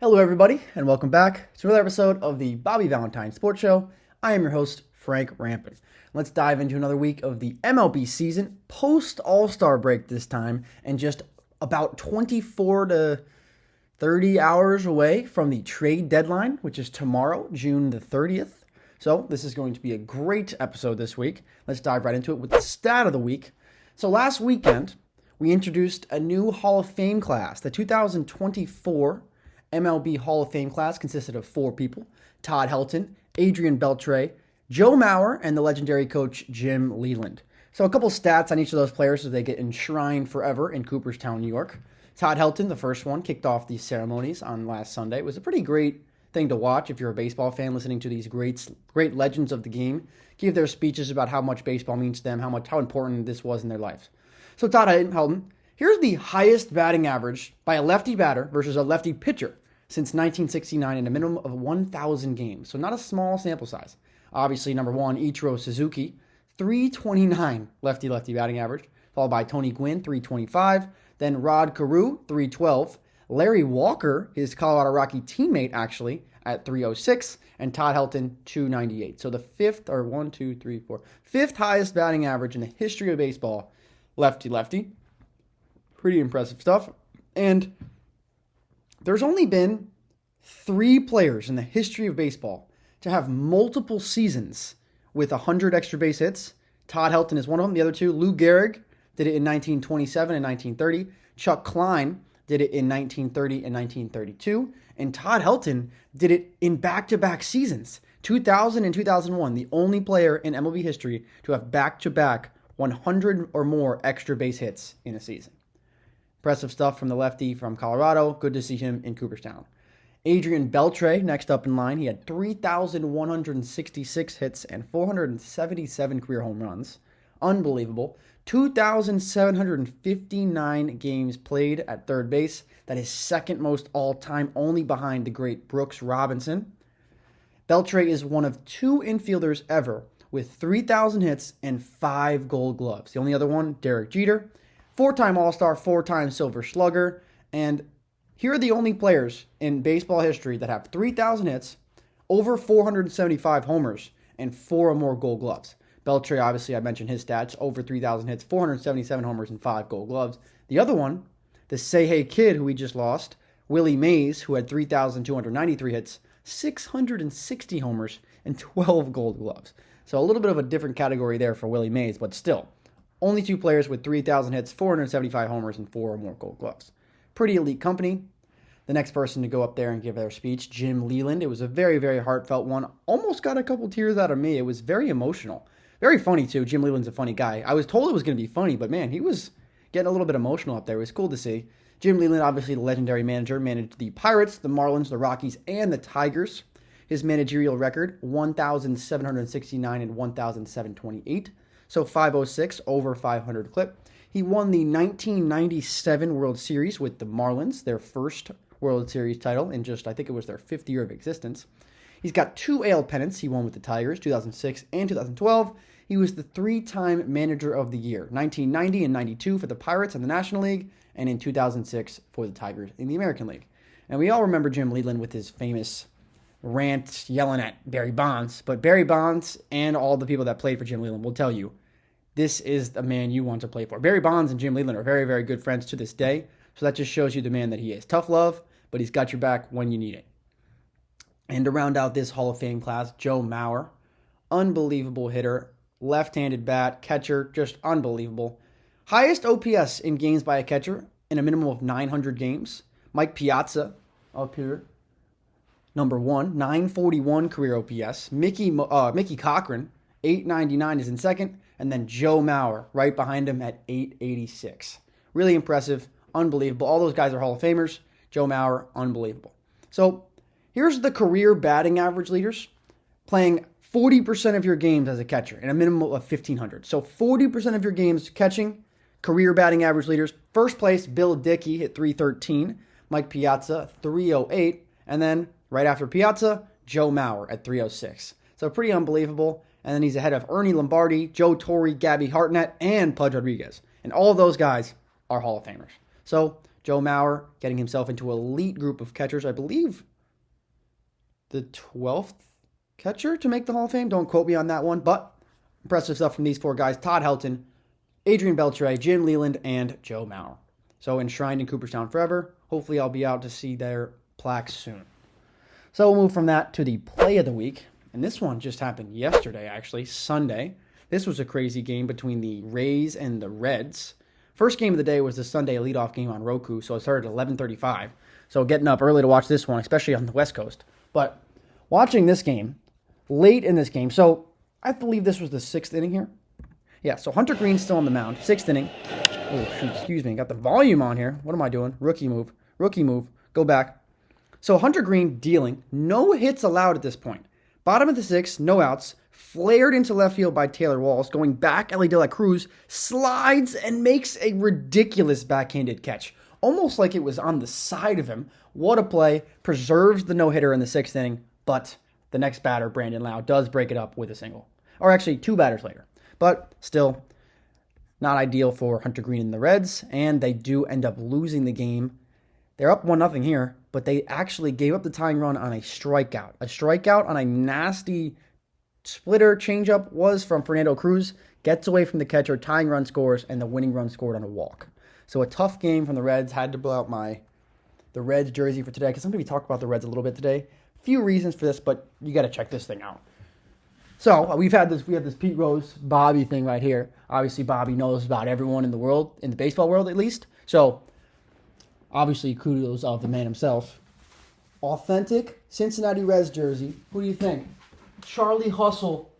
Hello, everybody, and welcome back to another episode of the Bobby Valentine Sports Show. I am your host, Frank Rampin. Let's dive into another week of the MLB season, post All-Star break this time, and just about 24 to 30 hours away from the trade deadline, which is tomorrow, June the 30th. So this is going to be a great episode this week. Let's dive right into it with the stat of the week. So last weekend, we introduced a new Hall of Fame class. The 2024 MLB Hall of Fame class consisted of 4 people: Todd Helton, Adrian Beltre, Joe Mauer, and the legendary coach Jim Leland. So a couple stats on each of those players as they get enshrined forever in Cooperstown, New York. Todd Helton, the first one, kicked off these ceremonies on last Sunday. It was a pretty great thing to watch if you're a baseball fan, listening to these great legends of the game give their speeches about how much baseball means to them, how important this was in their lives. So Todd Helton, here's the highest batting average by a lefty batter versus a lefty pitcher since 1969 in a minimum of 1,000 games. So not a small sample size. Obviously, number one, Ichiro Suzuki, 329 lefty-lefty batting average, followed by Tony Gwynn, 325. Then Rod Carew, 312. Larry Walker, his Colorado Rocky teammate, actually, at 306. And Todd Helton, 298. So the fifth highest batting average in the history of baseball, lefty-lefty. Pretty impressive stuff. And there's only been 3 players in the history of baseball to have multiple seasons with 100 extra base hits. Todd Helton is one of them. The other 2, Lou Gehrig did it in 1927 and 1930. Chuck Klein did it in 1930 and 1932. And Todd Helton did it in back-to-back seasons. 2000 and 2001, the only player in MLB history to have back-to-back 100 or more extra base hits in a season. Impressive stuff from the lefty from Colorado. Good to see him in Cooperstown. Adrian Beltre, next up in line. He had 3,166 hits and 477 career home runs. Unbelievable. 2,759 games played at third base. That is second most all-time, only behind the great Brooks Robinson. Beltre is one of 2 infielders ever with 3,000 hits and 5 Gold Gloves. The only other one, Derek Jeter. 4-time All-Star, 4-time Silver Slugger, and here are the only players in baseball history that have 3,000 hits, over 475 homers, and 4 or more Gold Gloves. Beltre, obviously, I mentioned his stats, over 3,000 hits, 477 homers, and 5 Gold Gloves. The other one, the Say Hey Kid, who we just lost, Willie Mays, who had 3,293 hits, 660 homers, and 12 Gold Gloves. So a little bit of a different category there for Willie Mays, but still, only 2 players with 3,000 hits, 475 homers, and 4 or more Gold Gloves. Pretty elite company. The next person to go up there and give their speech, Jim Leland. It was a very, very heartfelt one. Almost got a couple tears out of me. It was very emotional. Very funny, too. Jim Leland's a funny guy. I was told it was going to be funny, but man, he was getting a little bit emotional up there. It was cool to see. Jim Leland, obviously the legendary manager, managed the Pirates, the Marlins, the Rockies, and the Tigers. His managerial record, 1,769 and 1,728. So 506, over 500 clip. He won the 1997 World Series with the Marlins, their first World Series title in just, I think it was their 5th year of existence. He's got 2 AL pennants he won with the Tigers, 2006 and 2012. He was the 3-time Manager of the Year, 1990 and 92 for the Pirates in the National League, and in 2006 for the Tigers in the American League. And we all remember Jim Leland with his famous rant yelling at Barry Bonds, but Barry Bonds and all the people that played for Jim Leland will tell you, this is the man you want to play for. Barry Bonds and Jim Leland are very, very good friends to this day. So that just shows you the man that he is. Tough love, but he's got your back when you need it. And to round out this Hall of Fame class, Joe Mauer. Unbelievable hitter. Left-handed bat. Catcher. Just unbelievable. Highest OPS in games by a catcher in a minimum of 900 games. Mike Piazza up here. Number 1. 941 career OPS. Mickey Cochran. 899 is in second. And then Joe Mauer right behind him at 886. Really impressive. Unbelievable. All those guys are Hall of Famers. Joe Mauer, unbelievable. So here's the career batting average leaders playing 40% of your games as a catcher in a minimum of 1,500. So 40% of your games catching, career batting average leaders. First place, Bill Dickey hit 313. Mike Piazza, 308. And then right after Piazza, Joe Mauer at 306. So pretty unbelievable. And then he's ahead of Ernie Lombardi, Joe Torre, Gabby Hartnett, and Pudge Rodriguez. And all of those guys are Hall of Famers. So Joe Mauer getting himself into an elite group of catchers. I believe the 12th catcher to make the Hall of Fame. Don't quote me on that one, but impressive stuff from these four guys. Todd Helton, Adrian Beltre, Jim Leland, and Joe Mauer. So enshrined in Cooperstown forever. Hopefully I'll be out to see their plaques soon. So we'll move from that to the play of the week. And this one just happened yesterday, actually, Sunday. This was a crazy game between the Rays and the Reds. First game of the day was the Sunday leadoff game on Roku, so it started at 11:35. So getting up early to watch this one, especially on the West Coast. But watching this game, late in this game, so I believe this was the 6th inning here. Yeah, so Hunter Green's still on the mound, 6th inning. Oh, shoot, excuse me, got the volume on here. What am I doing? Rookie move, go back. So Hunter Green dealing, no hits allowed at this point. Bottom of the 6th, no outs, flared into left field by Taylor Walls, going back, Ellie De La Cruz slides and makes a ridiculous backhanded catch. Almost like it was on the side of him. What a play, preserves the no-hitter in the 6th inning, but the next batter, Brandon Lau, does break it up with a single. Or actually, 2 batters later. But still, not ideal for Hunter Green and the Reds, and they do end up losing the game. They're up 1-0 here, but they actually gave up the tying run on a strikeout. A strikeout on a nasty splitter changeup was from Fernando Cruz. Gets away from the catcher, tying run scores, and the winning run scored on a walk. So a tough game from the Reds. Had to blow out the Reds jersey for today, because I'm going to be talking about the Reds a little bit today. Few reasons for this, but you got to check this thing out. So we have this Pete Rose, Bobby thing right here. Obviously, Bobby knows about everyone in the world, in the baseball world at least. So obviously, kudos of the man himself. Authentic Cincinnati Reds jersey. Who do you think? Charlie Hustle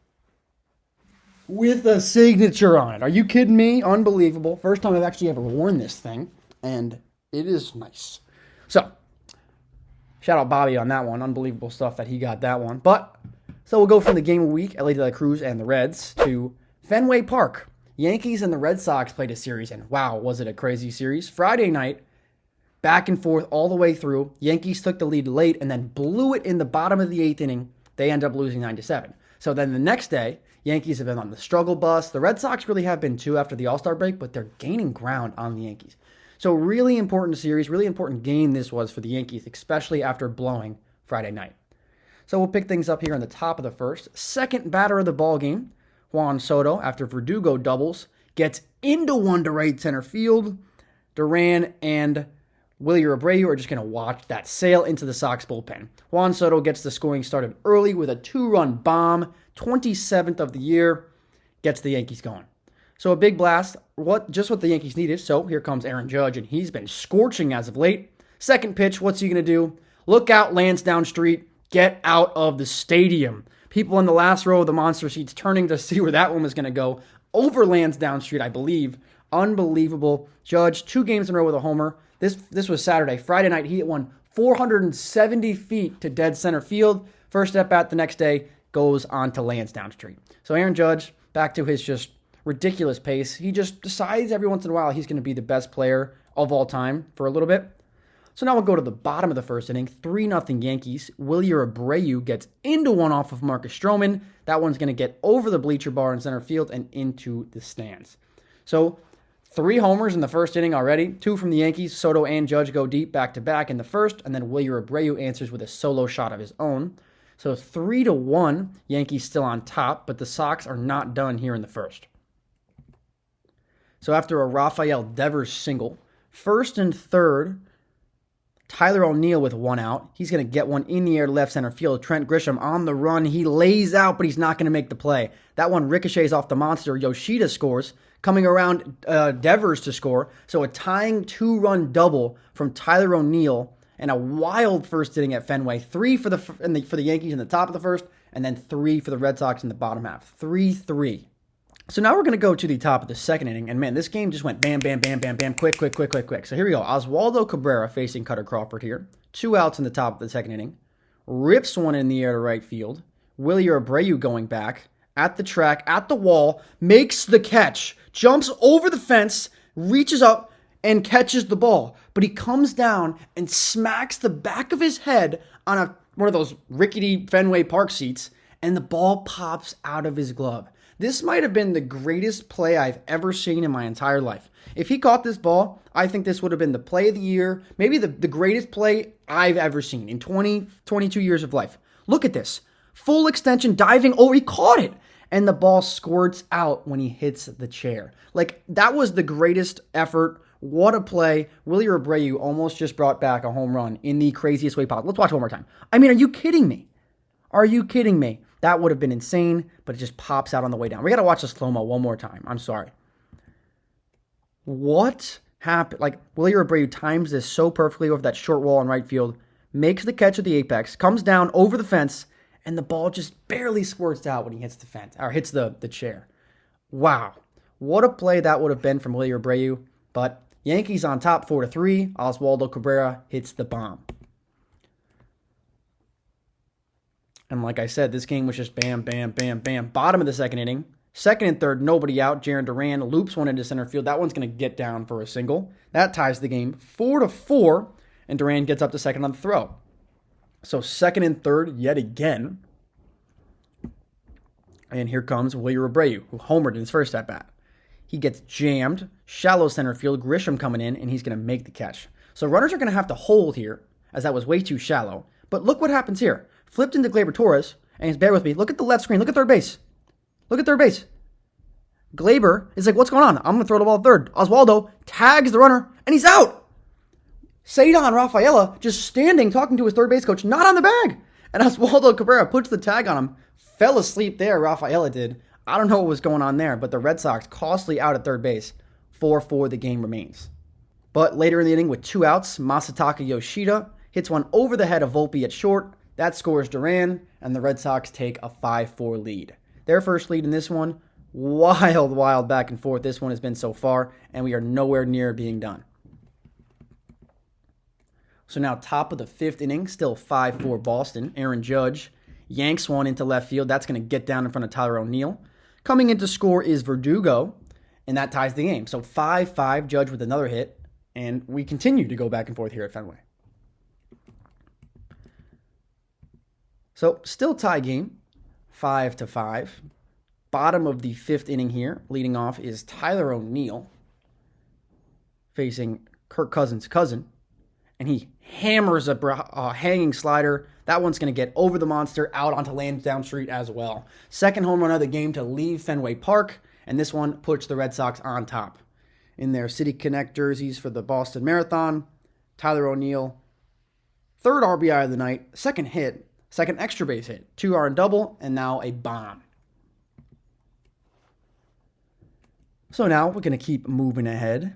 with a signature on it. Are you kidding me? Unbelievable. First time I've actually ever worn this thing, and it is nice. So, shout out Bobby on that one. Unbelievable stuff that he got that one. So we'll go from the game of the week, Ellie De La Cruz and the Reds, to Fenway Park. Yankees and the Red Sox played a series, and wow, was it a crazy series. Friday night, back and forth all the way through. Yankees took the lead late and then blew it in the bottom of the 8th inning. They end up losing 9-7. So then the next day, Yankees have been on the struggle bus. The Red Sox really have been too after the All-Star break, but they're gaining ground on the Yankees. So really important series, really important game this was for the Yankees, especially after blowing Friday night. So we'll pick things up here on the top of the first. Second batter of the ball game, Juan Soto, after Verdugo doubles, gets into one to right center field. Duran and Willie Abreu are just going to watch that sail into the Sox bullpen. Juan Soto gets the scoring started early with a 2-run bomb, 27th of the year, gets the Yankees going. So a big blast, just what the Yankees needed. So here comes Aaron Judge, and he's been scorching as of late. Second pitch, what's he going to do? Look out, Lansdowne Street. Get out of the stadium. People in the last row of the monster seats turning to see where that one was going to go. Over Lansdowne Street, I believe. Unbelievable. Judge, 2 games in a row with a homer. This was Saturday. Friday night, he hit one 470 feet to dead center field. First at bat the next day goes on to Lansdowne Street. So Aaron Judge, back to his just ridiculous pace. He just decides every once in a while he's going to be the best player of all time for a little bit. So now we'll go to the bottom of the first inning. 3-0 Yankees. Willie Abreu gets into one off of Marcus Stroman. That one's going to get over the bleacher bar in center field and into the stands. So 3 homers in the first inning already. 2 from the Yankees. Soto and Judge go deep back-to-back in the first, and then Willie Abreu answers with a solo shot of his own. So 3-1, Yankees still on top, but the Sox are not done here in the first. So after a Rafael Devers single, first and third, Tyler O'Neill with 1 out. He's going to get one in the air to left center field. Trent Grisham on the run. He lays out, but he's not going to make the play. That one ricochets off the monster. Yoshida scores, coming around Devers to score. So a tying 2-run double from Tyler O'Neill and a wild first inning at Fenway. 3 for the Yankees in the top of the first, and then 3 for the Red Sox in the bottom half. 3-3. So now we're going to go to the top of the second inning, and man, this game just went bam, bam, bam, bam, bam, quick. So here we go. Oswaldo Cabrera facing Cutter Crawford here. 2 outs in the top of the second inning. Rips one in the air to right field. Willie Abreu going back at the track, at the wall, makes the catch, jumps over the fence, reaches up, and catches the ball. But he comes down and smacks the back of his head on one of those rickety Fenway Park seats, and the ball pops out of his glove. This might have been the greatest play I've ever seen in my entire life. If he caught this ball, I think this would have been the play of the year, maybe the greatest play I've ever seen in 22 years of life. Look at this. Full extension, diving over, he caught it. And the ball squirts out when he hits the chair. Like, that was the greatest effort. What a play. Willie Abreu almost just brought back a home run in the craziest way possible. Let's watch it one more time. I mean, are you kidding me? Are you kidding me? That would have been insane, but it just pops out on the way down. We got to watch the slow-mo one more time. I'm sorry. What happened? Like, Willie Abreu times this so perfectly over that short wall in right field, makes the catch at the apex, comes down over the fence, and the ball just barely squirts out when he hits the fence, or hits the chair. Wow. What a play that would have been from Willie Abreu. But Yankees on top 4-3. Oswaldo Cabrera hits the bomb. And like I said, this game was just bam, bam, bam, bam. Bottom of the second inning. Second and third, nobody out. Jarren Duran loops one into center field. That one's going to get down for a single. That ties the game 4-4, and Duran gets up to second on the throw. So second and third yet again. And here comes Willie Abreu, who homered in his first at-bat. He gets jammed, shallow center field, Grisham coming in, and he's going to make the catch. So runners are going to have to hold here, as that was way too shallow. But look what happens here. Flipped into Gleyber Torres, and bear with me. Look at the left screen. Look at third base. Look at third base. Gleyber is like, what's going on? I'm going to throw the ball third. Oswaldo tags the runner, and he's out. Cedar Rafaela just standing, talking to his third base coach, not on the bag. And Oswaldo Cabrera puts the tag on him. Fell asleep there, Rafaela did. I don't know what was going on there, but the Red Sox costly out at third base. 4-4, the game remains. But later in the inning, with 2 outs, Masataka Yoshida hits one over the head of Volpe at short. That scores Duran, and the Red Sox take a 5-4 lead. Their first lead in this one, wild back and forth this one has been so far, and we are nowhere near being done. So now top of the 5th inning, still 5-4 Boston. Aaron Judge yanks one into left field. That's going to get down in front of Tyler O'Neill. Coming in to score is Verdugo, and that ties the game. So 5-5, Judge with another hit, and we continue to go back and forth here at Fenway. So still tie game, 5-5. Bottom of the 5th inning here, leading off is Tyler O'Neill facing Kirk Cousins' cousin, and he hammers a hanging slider. That one's going to get over the monster, out onto Lansdowne Street as well. Second home run of the game to leave Fenway Park, and this one puts the Red Sox on top. In their City Connect jerseys for the Boston Marathon, Tyler O'Neill, 3rd RBI of the night, 2nd hit, 2nd extra base hit, 2-run double, and now a bomb. So now we're going to keep moving ahead.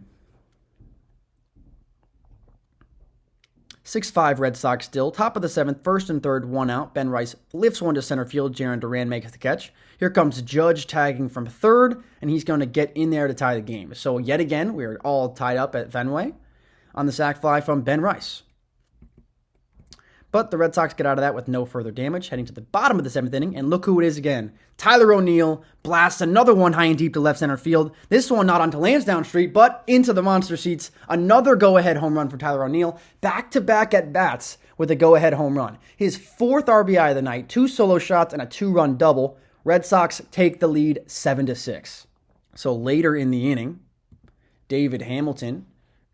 6-5 Red Sox still. Top of the 7th, 1st and 3rd, 1 out. Ben Rice lifts one to center field. Jarren Duran makes the catch. Here comes Judge tagging from 3rd, and he's going to get in there to tie the game. So yet again, we're all tied up at Fenway on the sac fly from Ben Rice. But the Red Sox get out of that with no further damage, heading to the bottom of the 7th inning, and look who it is again. Tyler O'Neill blasts another one high and deep to left center field. This one not onto Lansdowne Street, but into the monster seats. Another go-ahead home run for Tyler O'Neill. Back-to-back at-bats with a go-ahead home run. His 4th RBI of the night, 2 solo shots and a 2-run double. Red Sox take the lead 7-6. So later in the inning, David Hamilton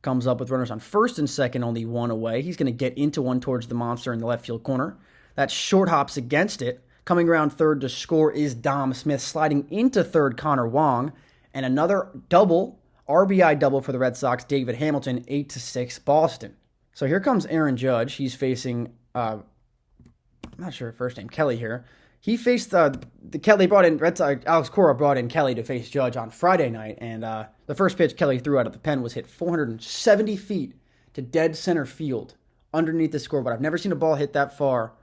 comes up with runners on 1st and 2nd, only 1 away. He's going to get into one towards the monster in the left field corner. That short hops against it. Coming around 3rd to score is Dom Smith. Sliding into 3rd, Connor Wong. And another double, RBI double for the Red Sox, David Hamilton, 8-6 Boston. So here comes Aaron Judge. He's facing, I'm not sure first name, Kelly here. He faced Kelly brought in Alex Cora brought in Kelly to face Judge on Friday night, and the first pitch Kelly threw out of the pen was hit 470 feet to dead center field underneath the scoreboard. I've never seen a ball hit that far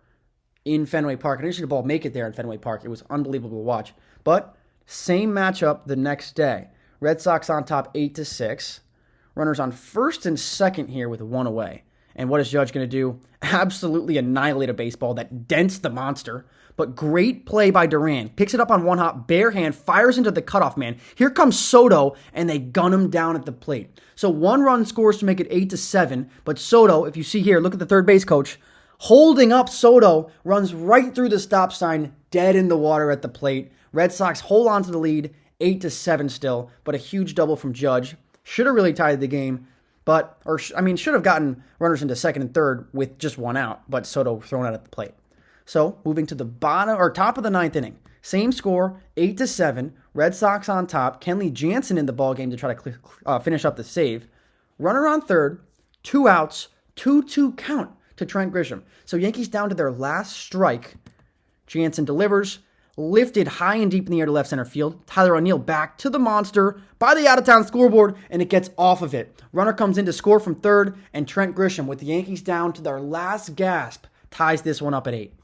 in Fenway Park. I've never seen a ball make it there in Fenway Park. It was unbelievable to watch. But same matchup the next day. Red Sox on top 8-6. Runners on 1st and 2nd here with 1 away. And what is Judge going to do? Absolutely annihilate a baseball that dents the monster. But great play by Duran. Picks it up on one hop, bare hand, fires into the cutoff man. Here comes Soto, and they gun him down at the plate. So 1 run scores to make it 8-7. But Soto, if you see here, look at the third base coach, holding up Soto, runs right through the stop sign, dead in the water at the plate. Red Sox hold on to the lead, 8-7 still, but a huge double from Judge. Should have really tied the game, should have gotten runners into second and third with just one out, but Soto thrown out at the plate. So moving to the top of the ninth inning. Same score, 8-7. Red Sox on top. Kenley Jansen in the ballgame to try to finish up the save. Runner on third, 2 outs, 2-2 count to Trent Grisham. So Yankees down to their last strike. Jansen delivers, lifted high and deep in the air to left center field. Tyler O'Neill back to the monster by the out-of-town scoreboard, and it gets off of it. Runner comes in to score from third, and Trent Grisham, with the Yankees down to their last gasp, ties this one up at 8.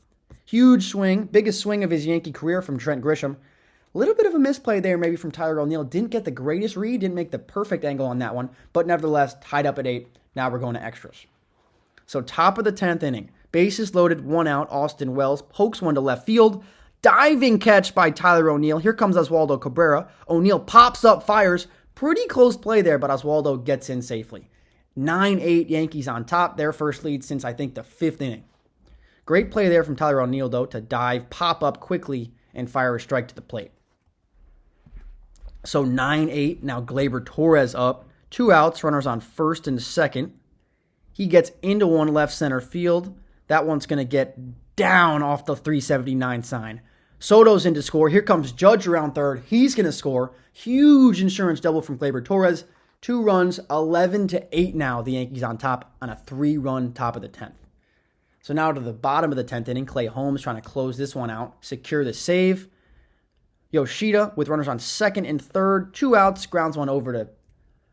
Huge swing, biggest swing of his Yankee career from Trent Grisham. A little bit of a misplay there maybe from Tyler O'Neill. Didn't get the greatest read, didn't make the perfect angle on that one, but nevertheless, tied up at 8. Now we're going to extras. So top of the 10th inning. Bases loaded, 1 out. Austin Wells pokes one to left field. Diving catch by Tyler O'Neill. Here comes Oswaldo Cabrera. O'Neill pops up, fires. Pretty close play there, but Oswaldo gets in safely. 9-8 Yankees on top. Their first lead since, I think, the 5th inning. Great play there from Tyler O'Neill, though, to dive, pop up quickly, and fire a strike to the plate. So 9-8. Now Gleyber Torres up. 2 outs. Runners on first and second. He gets into one left center field. That one's going to get down off the 379 sign. Soto's in to score. Here comes Judge around third. He's going to score. Huge insurance double from Gleyber Torres. 2 runs, 11-8 now. The Yankees on top on a 3-run top of the 10th. So now to the bottom of the 10th inning. Clay Holmes trying to close this one out. Secure the save. Yoshida with runners on second and third. 2 outs. Grounds one over to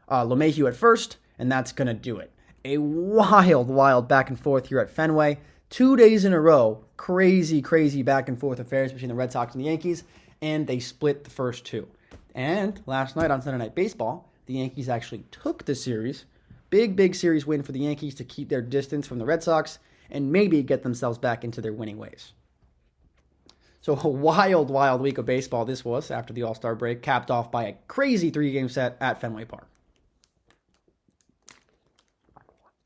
LeMahieu at first. And that's going to do it. A wild back and forth here at Fenway. 2 days in a row. Crazy back and forth affairs between the Red Sox and the Yankees. And they split the first 2. And last night on Sunday Night Baseball, the Yankees actually took the series. Big series win for the Yankees to keep their distance from the Red Sox and maybe get themselves back into their winning ways. So a wild week of baseball this was after the All-Star break, capped off by a crazy 3-game set at Fenway Park.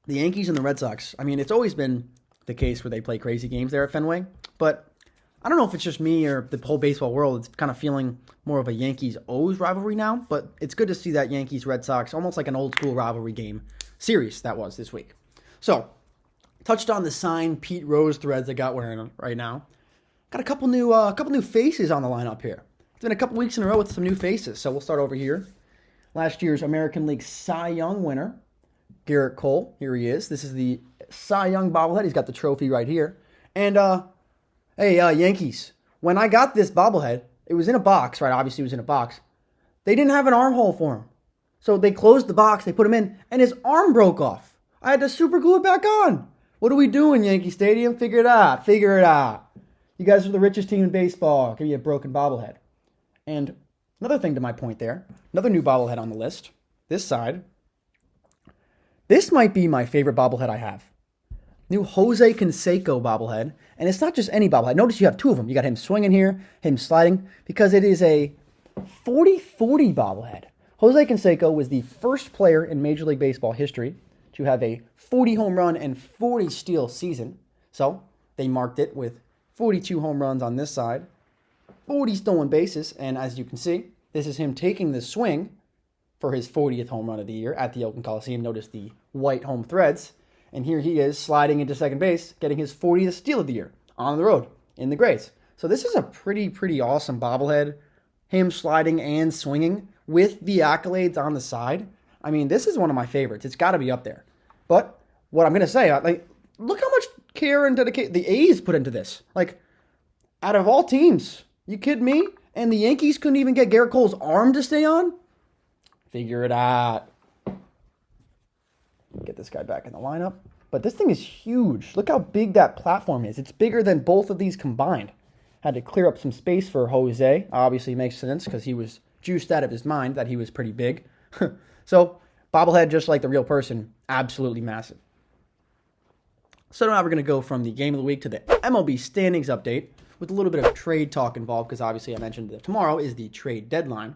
The Yankees and the Red Sox, it's always been the case where they play crazy games there at Fenway, but I don't know if it's just me or the whole baseball world. It's kind of feeling more of a Yankees-O's rivalry now, but it's good to see that Yankees-Red Sox, almost like an old-school rivalry game series that was this week. So, touched on the signed Pete Rose threads I got wearing right now. Got a couple new faces on the lineup here. It's been a couple weeks in a row with some new faces, so we'll start over here. Last year's American League Cy Young winner, Garrett Cole. Here he is. This is the Cy Young bobblehead. He's got the trophy right here. And, Yankees, when I got this bobblehead, it was in a box, right? Obviously, it was in a box. They didn't have an armhole for him. So they closed the box, they put him in, and his arm broke off. I had to super glue it back on. What are we doing, Yankee Stadium? Figure it out. You guys are the richest team in baseball. I'll give you a broken bobblehead. And another thing to my point there, another new bobblehead on the list, this side. This might be my favorite bobblehead I have. New Jose Canseco bobblehead. And it's not just any bobblehead. Notice you have 2 of them. You got him swinging here, him sliding, because it is a 40-40 bobblehead. Jose Canseco was the first player in Major League Baseball history to have a 40 home run and 40 steal season. So they marked it with 42 home runs on this side, 40 stolen bases, and as you can see, this is him taking the swing for his 40th home run of the year at the Oakland Coliseum. Notice the white home threads, and here he is sliding into second base, getting his 40th steal of the year on the road in the Grays. So this is a pretty awesome bobblehead, him sliding and swinging with the accolades on the side. This is one of my favorites. It's got to be up there. But what I'm going to say, look how much care and dedication the A's put into this. Out of all teams, you kidding me? And the Yankees couldn't even get Garrett Cole's arm to stay on? Figure it out. Get this guy back in the lineup. But this thing is huge. Look how big that platform is. It's bigger than both of these combined. Had to clear up some space for Jose. Obviously makes sense because he was juiced out of his mind that he was pretty big. So, bobblehead, just like the real person, absolutely massive. So now we're going to go from the game of the week to the MLB Standings Update with a little bit of trade talk involved because obviously I mentioned that tomorrow is the trade deadline.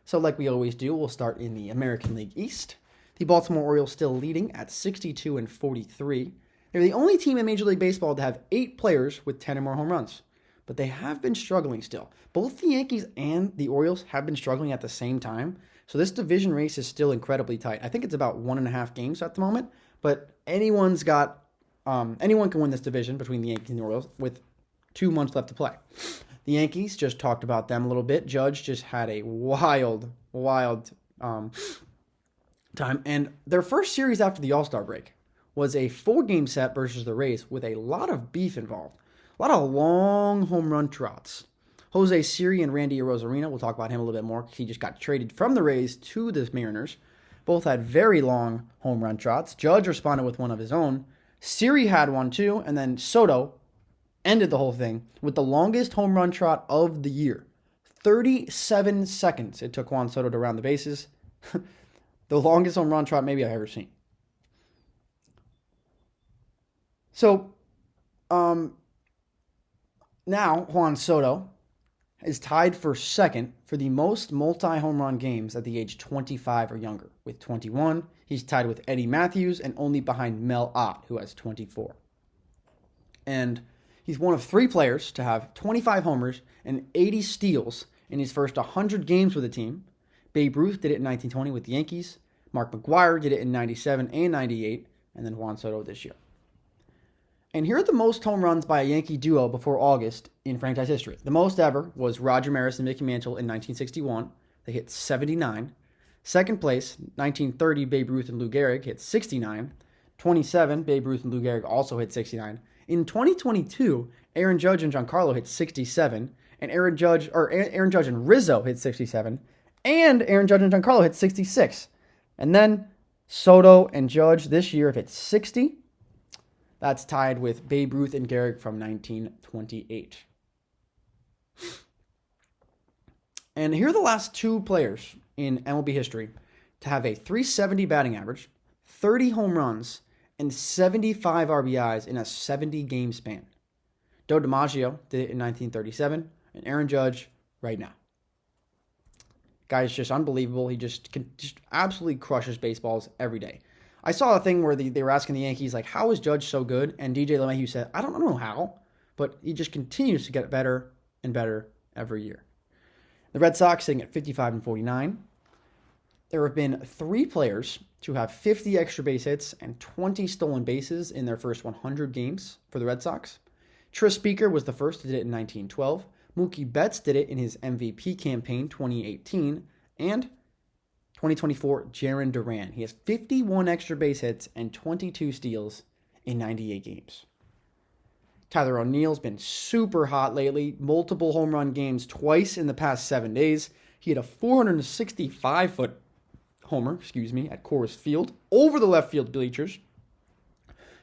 So like we always do, we'll start in the American League East. The Baltimore Orioles still leading at 62-43. They're the only team in Major League Baseball to have 8 players with 10 or more home runs. but they have been struggling still. Both the Yankees and the Orioles have been struggling at the same time. So this division race is still incredibly tight. I think it's about 1.5 games at the moment, but anyone can win this division between the Yankees and the Orioles with 2 months left to play. The Yankees, just talked about them a little bit. Judge just had a wild time. And their first series after the All-Star break was a 4-game set versus the Rays with a lot of beef involved. A lot of long home run trots. Jose Siri and Randy Arozarena, we'll talk about him a little bit more because he just got traded from the Rays to the Mariners. Both had very long home run trots. Judge responded with one of his own. Siri had one too, and then Soto ended the whole thing with the longest home run trot of the year. 37 seconds it took Juan Soto to round the bases. The longest home run trot maybe I've ever seen. So, now Juan Soto is tied for second for the most multi-home run games at the age 25 or younger. With 21, he's tied with Eddie Matthews and only behind Mel Ott, who has 24. And he's one of 3 players to have 25 homers and 80 steals in his first 100 games with the team. Babe Ruth did it in 1920 with the Yankees. Mark McGwire did it in 97 and 98, and then Juan Soto this year. And here are the most home runs by a Yankee duo before August in franchise history. The most ever was Roger Maris and Mickey Mantle in 1961. They hit 79. Second place, 1930, Babe Ruth and Lou Gehrig hit 69. 27, Babe Ruth and Lou Gehrig also hit 69. In 2022, Aaron Judge and Giancarlo hit 67, and Aaron Judge and Rizzo hit 67, and Aaron Judge and Giancarlo hit 66. And then Soto and Judge this year have hit 60. That's tied with Babe Ruth and Gehrig from 1928. And here are the last 2 players in MLB history to have a .370 batting average, 30 home runs, and 75 RBIs in a 70-game span. Joe DiMaggio did it in 1937, and Aaron Judge right now. Guy's just unbelievable. He just absolutely crushes baseballs every day. I saw a thing where they were asking the Yankees, like, how is Judge so good? And DJ LeMahieu said, I don't know how, but he just continues to get better and better every year. The Red Sox sitting at 55 and 49. There have been 3 players to have 50 extra base hits and 20 stolen bases in their first 100 games for the Red Sox. Tris Speaker was the first to do it in 1912. Mookie Betts did it in his MVP campaign 2018. And 2024, Jarren Duran. He has 51 extra base hits and 22 steals in 98 games. Tyler O'Neill's been super hot lately. Multiple home run games twice in the past 7 days. He had a 465-foot homer, at Coors Field over the left field bleachers.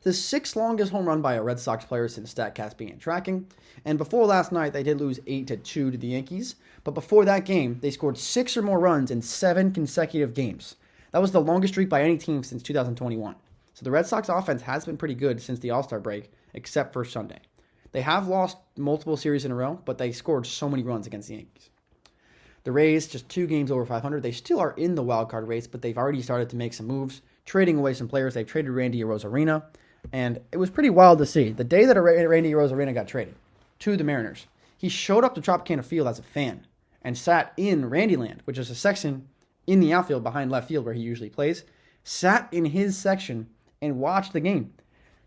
The 6th longest home run by a Red Sox player since StatCast began tracking. And before last night, they did lose 8-2 to the Yankees. But before that game, they scored 6 or more runs in 7 consecutive games. That was the longest streak by any team since 2021. So the Red Sox offense has been pretty good since the All-Star break, except for Sunday. They have lost multiple series in a row, but they scored so many runs against the Yankees. The Rays, just 2 games over 500. They still are in the wild card race, but they've already started to make some moves, trading away some players. They've traded Randy Arozarena, and it was pretty wild to see. The day that Randy Arozarena got traded to the Mariners, he showed up to Tropicana Field as a fan and sat in Randyland, which is a section in the outfield behind left field where he usually plays, sat in his section and watched the game.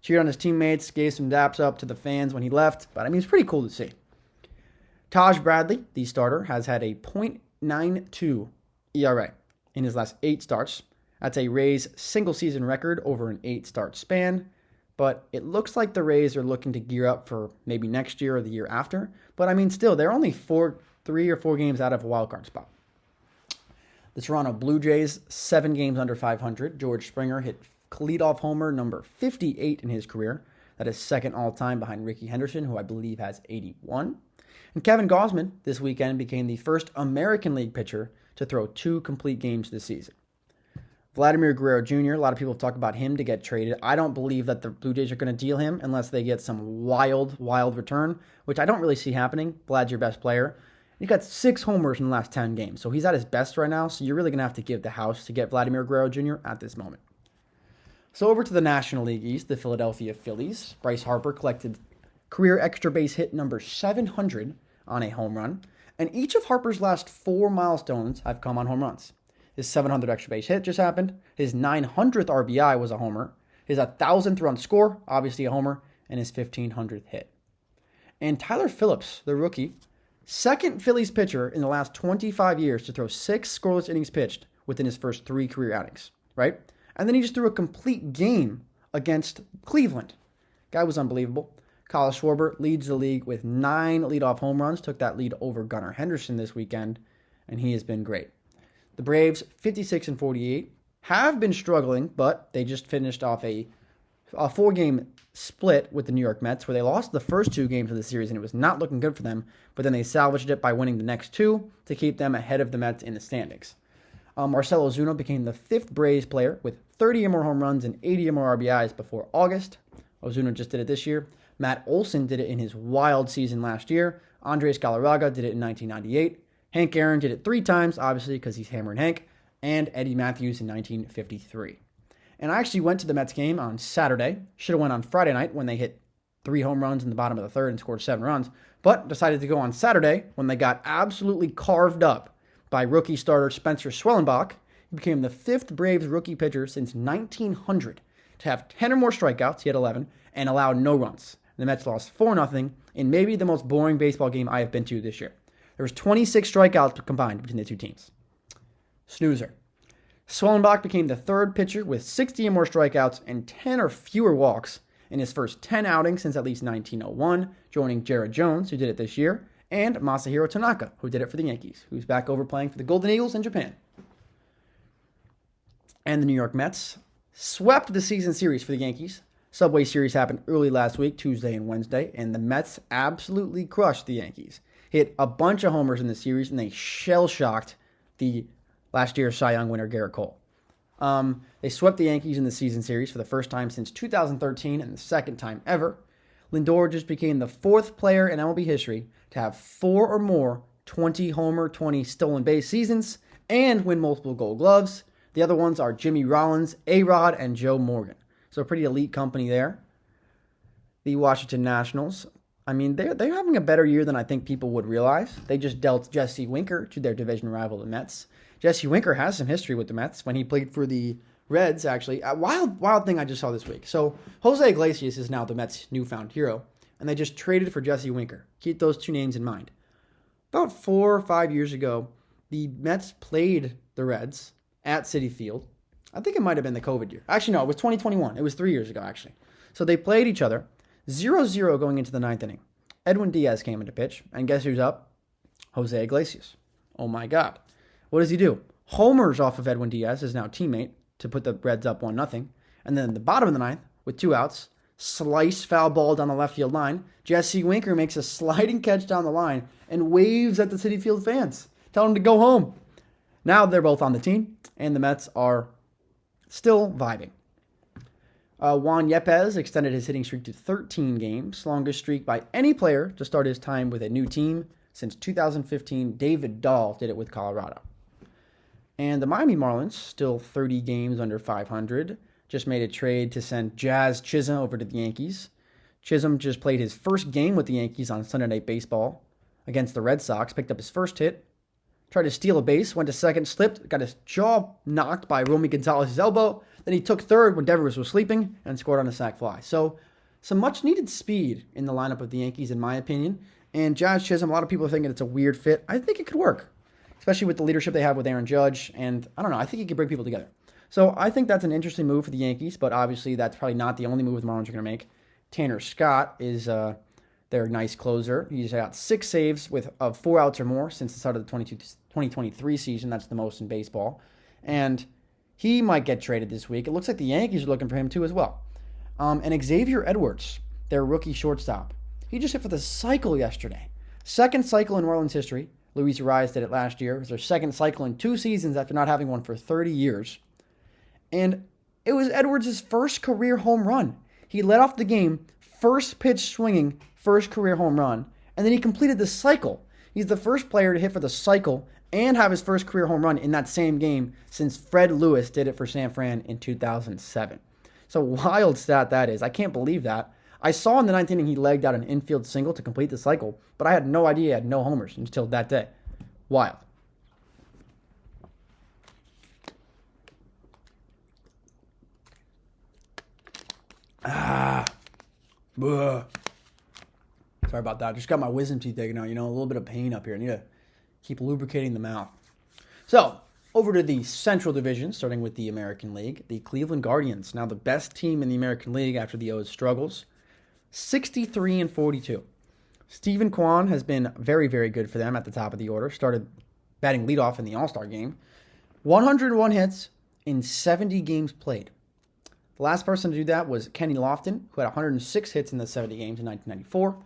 Cheered on his teammates, gave some daps up to the fans when he left, but I mean, it's pretty cool to see. Taj Bradley, the starter, has had a .92 ERA in his last 8 starts. That's a Rays single-season record over an 8-start span, but it looks like the Rays are looking to gear up for maybe next year or the year after. But I mean, still, they're only 3 or 4 games out of a wild card spot. The Toronto Blue Jays, 7 games under 500. George Springer hit leadoff homer number 58 in his career. That is second all-time behind Rickey Henderson, who I believe has 81. And Kevin Gausman this weekend became the first American League pitcher to throw 2 complete games this season. Vladimir Guerrero Jr., a lot of people talk about him to get traded. I don't believe that the Blue Jays are going to deal him unless they get some wild return, which I don't really see happening. Vlad's your best player. He got 6 homers in the last 10 games, so he's at his best right now, so you're really going to have to give the house to get Vladimir Guerrero Jr. at this moment. So over to the National League East, the Philadelphia Phillies. Bryce Harper collected career extra base hit number 700 on a home run, and each of Harper's last 4 milestones have come on home runs. His 700th extra base hit just happened. His 900th RBI was a homer. His 1,000th run score, obviously a homer, and his 1,500th hit. And Tyler Phillips, the rookie, second Phillies pitcher in the last 25 years to throw 6 scoreless innings pitched within his first 3 career outings, right? And then he just threw a complete game against Cleveland. Guy was unbelievable. Kyle Schwarber leads the league with 9 leadoff home runs, took that lead over Gunnar Henderson this weekend, and he has been great. The Braves, 56-48, have been struggling, but they just finished off a 4-game split with the New York Mets, where they lost the first 2 games of the series, and it was not looking good for them, but then they salvaged it by winning the next 2 to keep them ahead of the Mets in the standings. Marcell Ozuna became the 5th Braves player with 30 or more home runs and 80 or more RBIs before August. Ozuna just did it this year. Matt Olson did it in his wild season last year. Andres Galarraga did it in 1998. Hank Aaron did it 3 times, obviously, because he's Hammerin' Hank. And Eddie Matthews in 1953. And I actually went to the Mets game on Saturday. Should have went on Friday night when they hit 3 home runs in the bottom of the 3rd and scored 7 runs. But decided to go on Saturday when they got absolutely carved up by rookie starter Spencer Schwellenbach. He became the 5th Braves rookie pitcher since 1900 to have 10 or more strikeouts, he had 11, and allowed no runs. The Mets lost 4-0 in maybe the most boring baseball game I have been to this year. There was 26 strikeouts combined between the 2 teams. Snoozer. Schwellenbach became the 3rd pitcher with 60 or more strikeouts and 10 or fewer walks in his first 10 outings since at least 1901, joining Jared Jones, who did it this year, and Masahiro Tanaka, who did it for the Yankees, who's back over playing for the Golden Eagles in Japan. And the New York Mets swept the season series for the Yankees. Subway Series happened early last week, Tuesday and Wednesday, and the Mets absolutely crushed the Yankees. Hit a bunch of homers in the series, and they shell-shocked the last year's Cy Young winner, Garrett Cole. They swept the Yankees in the season series for the first time since 2013 and the second time ever. Lindor just became the 4th player in MLB history to have 4 or more 20-homer, 20 stolen base seasons and win multiple Gold Gloves. The other ones are Jimmy Rollins, A-Rod, and Joe Morgan. So a pretty elite company there. The Washington Nationals, I mean, they're having a better year than I think people would realize. They just dealt Jesse Winker to their division rival, the Mets. Jesse Winker has some history with the Mets when he played for the Reds, actually. A wild thing I just saw this week. So Jose Iglesias is now the Mets' newfound hero, and they just traded for Jesse Winker. Keep those 2 names in mind. About 4 or 5 years ago, the Mets played the Reds at Citi Field. I think it might have been the COVID year. Actually, no, it was 2021. It was 3 years ago, actually. So they played each other, 0-0 going into the 9th inning. Edwin Diaz came into pitch, and guess who's up? Jose Iglesias. Oh my God. What does he do? Homers off of Edwin Diaz, his now teammate, to put the Reds up 1-0. And then in the bottom of the 9th, with 2 outs, slice foul ball down the left field line. Jesse Winker makes a sliding catch down the line and waves at the Citi Field fans, telling them to go home. Now they're both on the team, and the Mets are still vibing. Juan Yepez extended his hitting streak to 13 games, longest streak by any player to start his time with a new team since 2015. David Dahl did it with Colorado. And the Miami Marlins, still 30 games under 500, just made a trade to send Jazz Chisholm over to the Yankees. Chisholm just played his first game with the Yankees on Sunday Night Baseball against the Red Sox, picked up his first hit, tried to steal a base, went to second, slipped, got his jaw knocked by Romy Gonzalez's elbow. Then he took third when Devers was sleeping and scored on a sac fly. So some much-needed speed in the lineup of the Yankees, in my opinion. And Jazz Chisholm, a lot of people are thinking it's a weird fit. I think it could work, especially with the leadership they have with Aaron Judge. And I don't know, I think he could bring people together. So I think that's an interesting move for the Yankees, but obviously that's probably not the only move the Marlins are going to make. Tanner Scott is their nice closer. He's got 6 saves of 4 outs or more since the start of the 2023 season. That's the most in baseball. And he might get traded this week. It looks like the Yankees are looking for him too as well. And Xavier Edwards, their rookie shortstop, he just hit for the cycle yesterday. Second cycle in Marlins history. Luis Arias did it last year. It was their second cycle in 2 seasons after not having one for 30 years. And it was Edwards' first career home run. He led off the game, first pitch swinging, first career home run, and then he completed the cycle. He's the first player to hit for the cycle and have his first career home run in that same game since Fred Lewis did it for San Fran in 2007. So wild stat that is. I can't believe that. I saw in the ninth inning he legged out an infield single to complete the cycle, but I had no idea he had no homers until that day. Wild. Sorry about that. Just got my wisdom teeth taken out. A little bit of pain up here. I need to keep lubricating the mouth. So, over to the Central Division, starting with the American League. The Cleveland Guardians, now the best team in the American League after the O's struggles. 63-42. Stephen Kwan has been very, very good for them at the top of the order. Started batting leadoff in the All-Star game. 101 hits in 70 games played. The last person to do that was Kenny Lofton, who had 106 hits in the 70 games in 1994.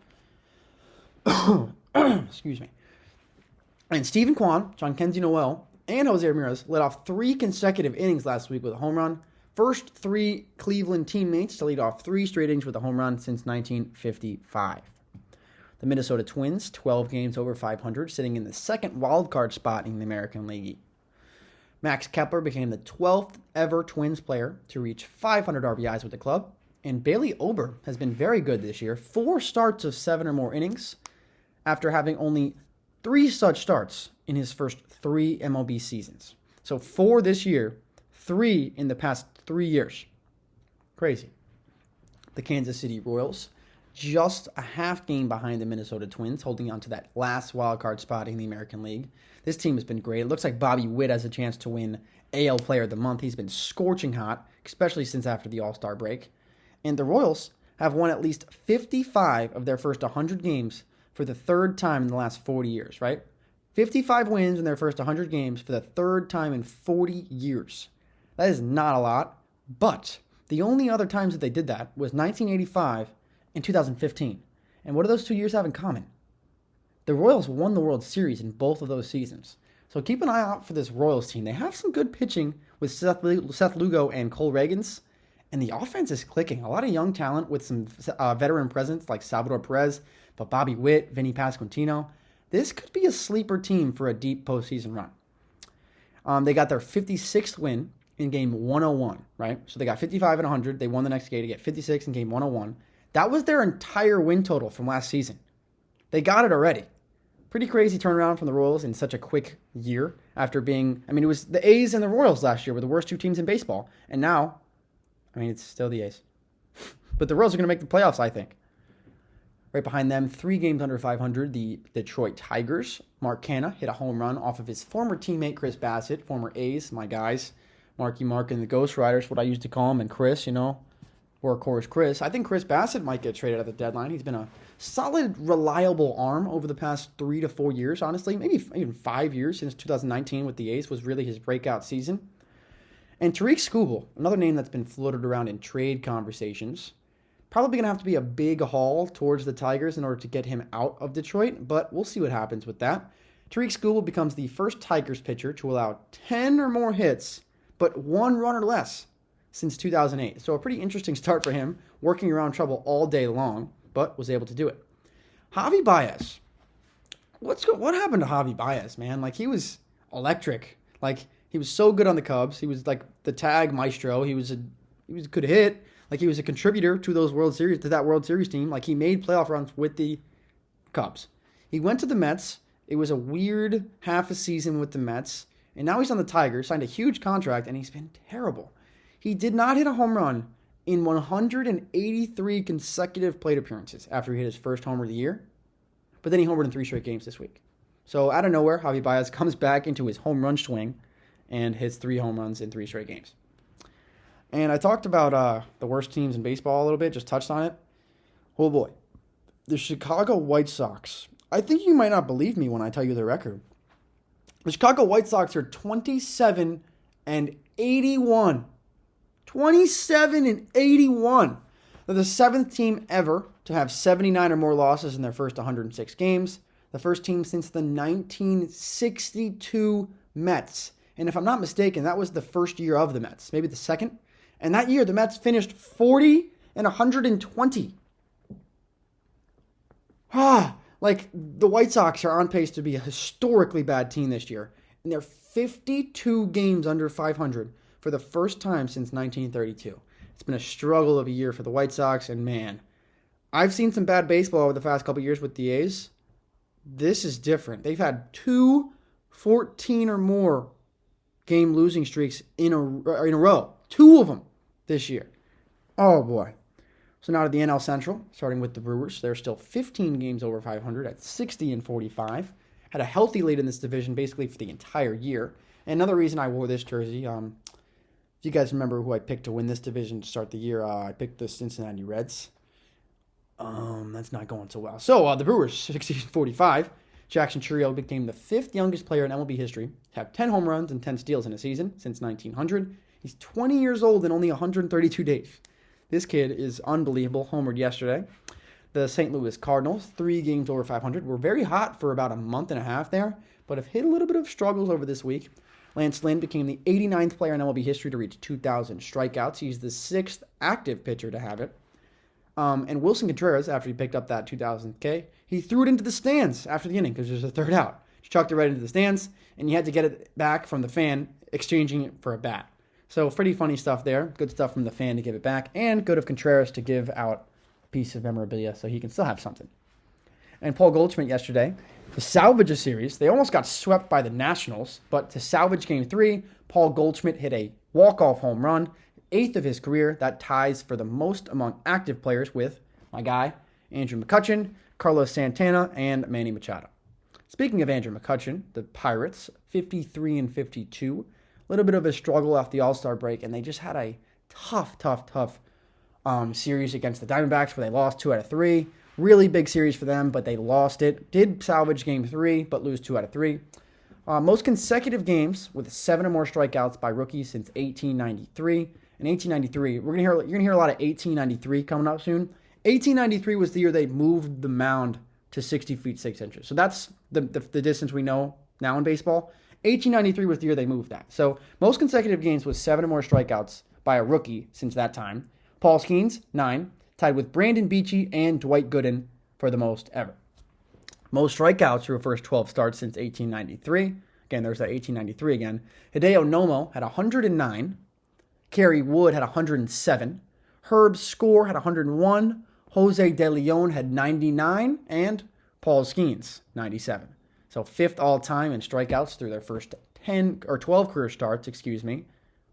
Excuse me. And Stephen Kwan, John Kenzie Noel, and Jose Ramirez led off 3 consecutive innings last week with a home run. First 3 Cleveland teammates to lead off 3 straight innings with a home run since 1955. The Minnesota Twins, 12 games over 500, sitting in the second wildcard spot in the American League. Max Kepler became the 12th ever Twins player to reach 500 RBIs with the club. And Bailey Ober has been very good this year. 4 starts of 7 or more innings after having only 3 such starts in his first 3 MLB seasons. So 4 this year, 3 in the past 3 years. Crazy. The Kansas City Royals, just a half game behind the Minnesota Twins, holding on to that last wildcard spot in the American League. This team has been great. It looks like Bobby Witt has a chance to win AL Player of the Month. He's been scorching hot, especially since after the All-Star break. And the Royals have won at least 55 of their first 100 games for the third time in the last 40 years, right? 55 wins in their first 100 games for the third time in 40 years. That is not a lot, but the only other times that they did that was 1985 and 2015. And what do those 2 years have in common? The Royals won the World Series in both of those seasons. So keep an eye out for this Royals team. They have some good pitching with Seth Lugo and Cole Ragans, and the offense is clicking. A lot of young talent with some veteran presence like Salvador Perez, but Bobby Witt, Vinny Pasquantino. This could be a sleeper team for a deep postseason run. They got their 56th win in game 101, right? So they got 55 and 100. They won the next game to get 56 in game 101. That was their entire win total from last season. They got it already. Pretty crazy turnaround from the Royals in such a quick year after being, it was the A's and the Royals last year were the worst 2 teams in baseball. And now, it's still the A's. But the Royals are going to make the playoffs, I think. Right behind them, 3 games under 500, the Detroit Tigers. Mark Canha hit a home run off of his former teammate, Chris Bassett, former A's, my guys. Marky Mark and the Ghost Riders, what I used to call him, and Chris, workhorse Chris. I think Chris Bassett might get traded at the deadline. He's been a solid, reliable arm over the past 3 to 4 years, honestly. Maybe even 5 years since 2019 with the A's was really his breakout season. And Tariq Skubal, another name that's been floated around in trade conversations. Probably going to have to be a big haul towards the Tigers in order to get him out of Detroit, but we'll see what happens with that. Tariq Skubal becomes the first Tigers pitcher to allow 10 or more hits, but 1 run or less since 2008. So a pretty interesting start for him, working around trouble all day long, but was able to do it. Javi Baez. What happened to Javi Baez, man? He was electric. He was so good on the Cubs. He was like the tag maestro. He could hit. He was a contributor to that World Series team. He made playoff runs with the Cubs. He went to the Mets. It was a weird half a season with the Mets. And now he's on the Tigers, signed a huge contract, and he's been terrible. He did not hit a home run in 183 consecutive plate appearances after he hit his first homer of the year. But then he homered in 3 straight games this week. So out of nowhere, Javi Baez comes back into his home run swing and hits 3 home runs in 3 straight games. And I talked about the worst teams in baseball a little bit, just touched on it. Oh boy. The Chicago White Sox. I think you might not believe me when I tell you their record. The Chicago White Sox are 27 and 81. 27 and 81. They're the 7th team ever to have 79 or more losses in their first 106 games. The first team since the 1962 Mets. And if I'm not mistaken, that was the first year of the Mets. Maybe the second. And that year, the Mets finished 40 and 120. The White Sox are on pace to be a historically bad team this year. And they're 52 games under 500 for the first time since 1932. It's been a struggle of a year for the White Sox, and man, I've seen some bad baseball over the past couple years with the A's. This is different. They've had 14 or more game losing streaks in a row. 2 of them this year. Oh, boy. So now to the NL Central, starting with the Brewers. They're still 15 games over 500 at 60-45. Had a healthy lead in this division basically for the entire year. And another reason I wore this jersey, if you guys remember who I picked to win this division to start the year, I picked the Cincinnati Reds. That's not going so well. So the Brewers, 60-45. Jackson Chourio became the 5th youngest player in MLB history to have 10 home runs and 10 steals in a season since 1900. He's 20 years old in only 132 days. This kid is unbelievable. Homered yesterday. The St. Louis Cardinals, 3 games over 500, were very hot for about a month and a half there, but have hit a little bit of struggles over this week. Lance Lynn became the 89th player in MLB history to reach 2,000 strikeouts. He's the 6th active pitcher to have it. And Wilson Contreras, after he picked up that 2,000th K, he threw it into the stands after the inning because there's a third out. He chucked it right into the stands, and you had to get it back from the fan, exchanging it for a bat. So pretty funny stuff there. Good stuff from the fan to give it back, and good of Contreras to give out a piece of memorabilia so he can still have something. And Paul Goldschmidt yesterday, to salvage a series, they almost got swept by the Nationals, but to salvage Game 3, Paul Goldschmidt hit a walk-off home run, 8th of his career. That ties for the most among active players with my guy, Andrew McCutchen, Carlos Santana, and Manny Machado. Speaking of Andrew McCutchen, the Pirates, 53-52. A little bit of a struggle off the All-Star break, and they just had a tough series against the Diamondbacks where they lost 2 out of 3. Really big series for them, but they lost it. Did salvage Game 3, but lose 2 out of 3. Most consecutive games with 7 or more strikeouts by rookies since 1893. In 1893, you're gonna hear a lot of 1893 coming up soon. 1893 was the year they moved the mound to 60 feet 6 inches. So that's the distance we know now in baseball. 1893 was the year they moved that. So most consecutive games with 7 or more strikeouts by a rookie since that time. Paul Skeens, 9, tied with Brandon Beachy and Dwight Gooden for the most ever. Most strikeouts through first 12 starts since 1893. Again, there's that 1893 again. Hideo Nomo had 109. Kerry Wood had 107. Herb Score had 101. Jose De Leon had 99. And Paul Skeens, 97. So 5th all-time in strikeouts through their first 12 career starts,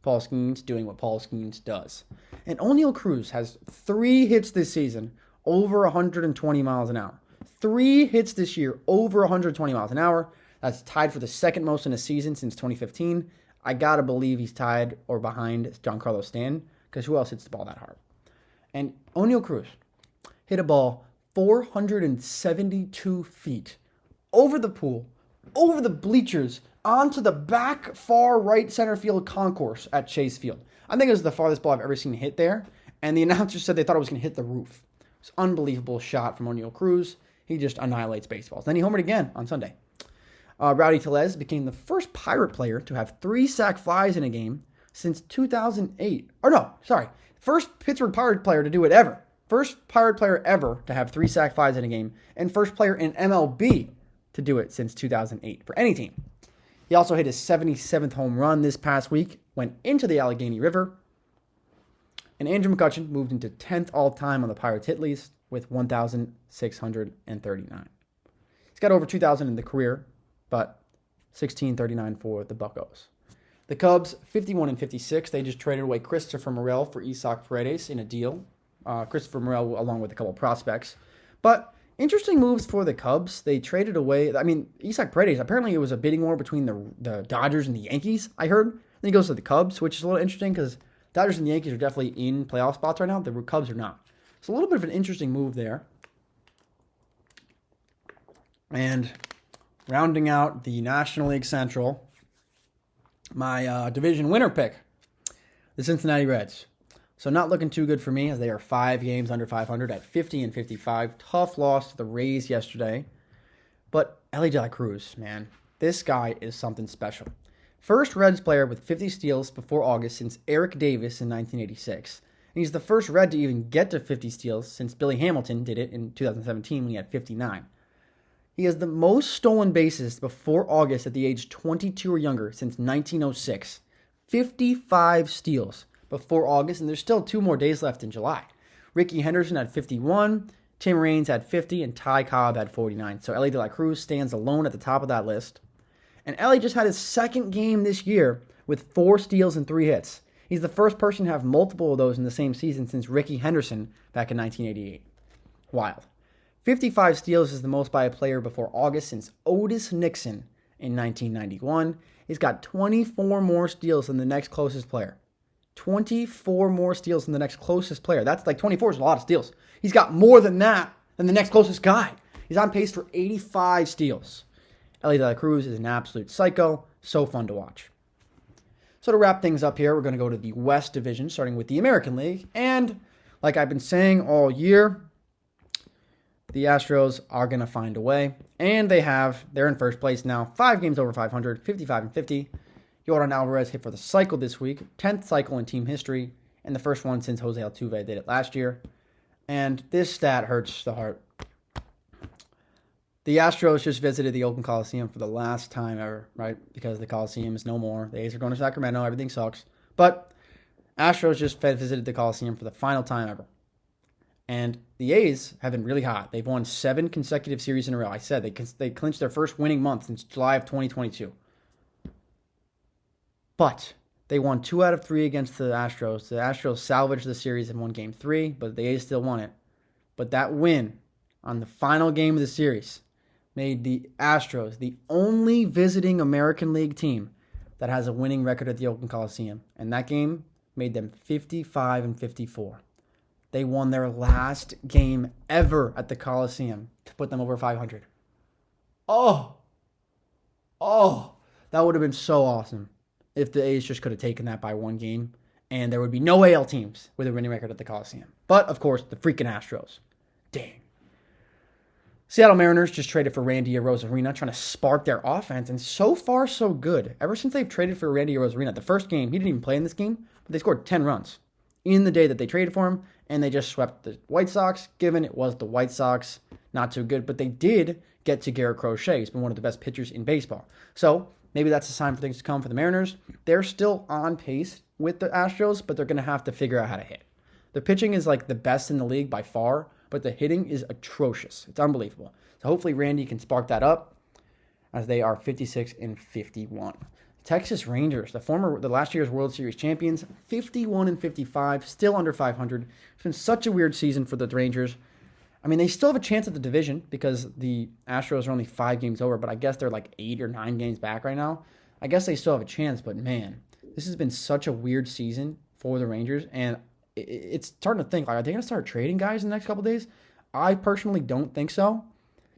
Paul Skeens doing what Paul Skeens does. And O'Neal Cruz has 3 hits this season over 120 miles an hour. 3 hits this year over 120 miles an hour. That's tied for the 2nd most in a season since 2015. I got to believe he's tied or behind Giancarlo Stanton, because who else hits the ball that hard? And O'Neal Cruz hit a ball 472 feet over the pool, over the bleachers, onto the back far right center field concourse at Chase Field. I think it was the farthest ball I've ever seen hit there, and the announcers said they thought it was going to hit the roof. It's an unbelievable shot from O'Neal Cruz. He just annihilates baseballs. Then he homered again on Sunday. Rowdy Tellez became the first Pirate player to have 3 sac flies in a game since 2008. First Pittsburgh Pirate player to do it ever. First Pirate player ever to have 3 sac flies in a game, and first player in MLB to do it since 2008 for any team. He also hit his 77th home run this past week, went into the Allegheny River, and Andrew McCutchen moved into 10th all-time on the Pirates hit list with 1,639. He's got over 2,000 in the career, but 1,639 for the Buccos. The Cubs, 51-56. They just traded away Christopher Morel for Isaac Paredes in a deal. Christopher Morel along with a couple prospects. But interesting moves for the Cubs. They traded away, Isaac Paredes, apparently it was a bidding war between the Dodgers and the Yankees, I heard. Then he goes to the Cubs, which is a little interesting because Dodgers and the Yankees are definitely in playoff spots right now. The Cubs are not. So a little bit of an interesting move there. And rounding out the National League Central, my division winner pick, the Cincinnati Reds. So not looking too good for me as they are 5 games under 500 at 50-55. Tough loss to the Rays yesterday. But Elly De La Cruz, man, this guy is something special. First Reds player with 50 steals before August since Eric Davis in 1986. And he's the first Red to even get to 50 steals since Billy Hamilton did it in 2017 when he had 59. He has the most stolen bases before August at the age 22 or younger since 1906. 55 steals before August, and there's still 2 more days left in July. Ricky Henderson had 51. Tim Raines had 50, and Ty Cobb had 49. So Ellie De La Cruz stands alone at the top of that list. And Ellie just had his second game this year with 4 steals and 3 hits. He's the first person to have multiple of those in the same season since Ricky Henderson back in 1988. Wild. 55 steals is the most by a player before August since Otis Nixon in 1991. He's got 24 more steals than the next closest player. 24 more steals than the next closest player. That's like 24 is a lot of steals. He's got more than that than the next closest guy. He's on pace for 85 steals. Ellie De La Cruz is an absolute psycho. So fun to watch. So to wrap things up here, we're going to go to the West Division, starting with the American League. And like I've been saying all year, the Astros are going to find a way. And they're in first place now. 5 games over 500, 55 and 50. Yordan Alvarez hit for the cycle this week. 10th cycle in team history. And the first one since Jose Altuve did it last year. And this stat hurts the heart. The Astros just visited the Oakland Coliseum for the last time ever, right? Because the Coliseum is no more. The A's are going to Sacramento. Everything sucks. But Astros just visited the Coliseum for the final time ever. And the A's have been really hot. They've won 7 consecutive series in a row. I said they clinched their first winning month since July of 2022. But they won 2 out of 3 against the Astros. The Astros salvaged the series and won Game 3, but the A's still won it. But that win on the final game of the series made the Astros the only visiting American League team that has a winning record at the Oakland Coliseum. And that game made them 55 and 54. They won their last game ever at the Coliseum to put them over 500. Oh, that would have been so awesome if the A's just could have taken that by 1 game, and there would be no AL teams with a winning record at the Coliseum. But, of course, the freaking Astros. Dang. Seattle Mariners just traded for Randy Arozarena, trying to spark their offense, and so far, so good. Ever since they've traded for Randy Arozarena, the first game, he didn't even play in this game, but they scored 10 runs in the day that they traded for him, and they just swept the White Sox, given it was the White Sox. Not too good, but they did get to Garrett Crochet. He's been one of the best pitchers in baseball. So maybe that's a sign for things to come for the Mariners. They're still on pace with the Astros, but they're going to have to figure out how to hit. The pitching is like the best in the league by far, but the hitting is atrocious. It's unbelievable. So hopefully Randy can spark that up as they are 56 and 51. Texas Rangers, the last year's World Series champions, 51 and 55, still under 500. It's been such a weird season for the Rangers. I mean, they still have a chance at the division because the Astros are only 5 games over, but I guess they're like 8 or 9 games back right now. I guess they still have a chance, but man, this has been such a weird season for the Rangers, and it's starting to think, like, are they going to start trading guys in the next couple days? I personally don't think so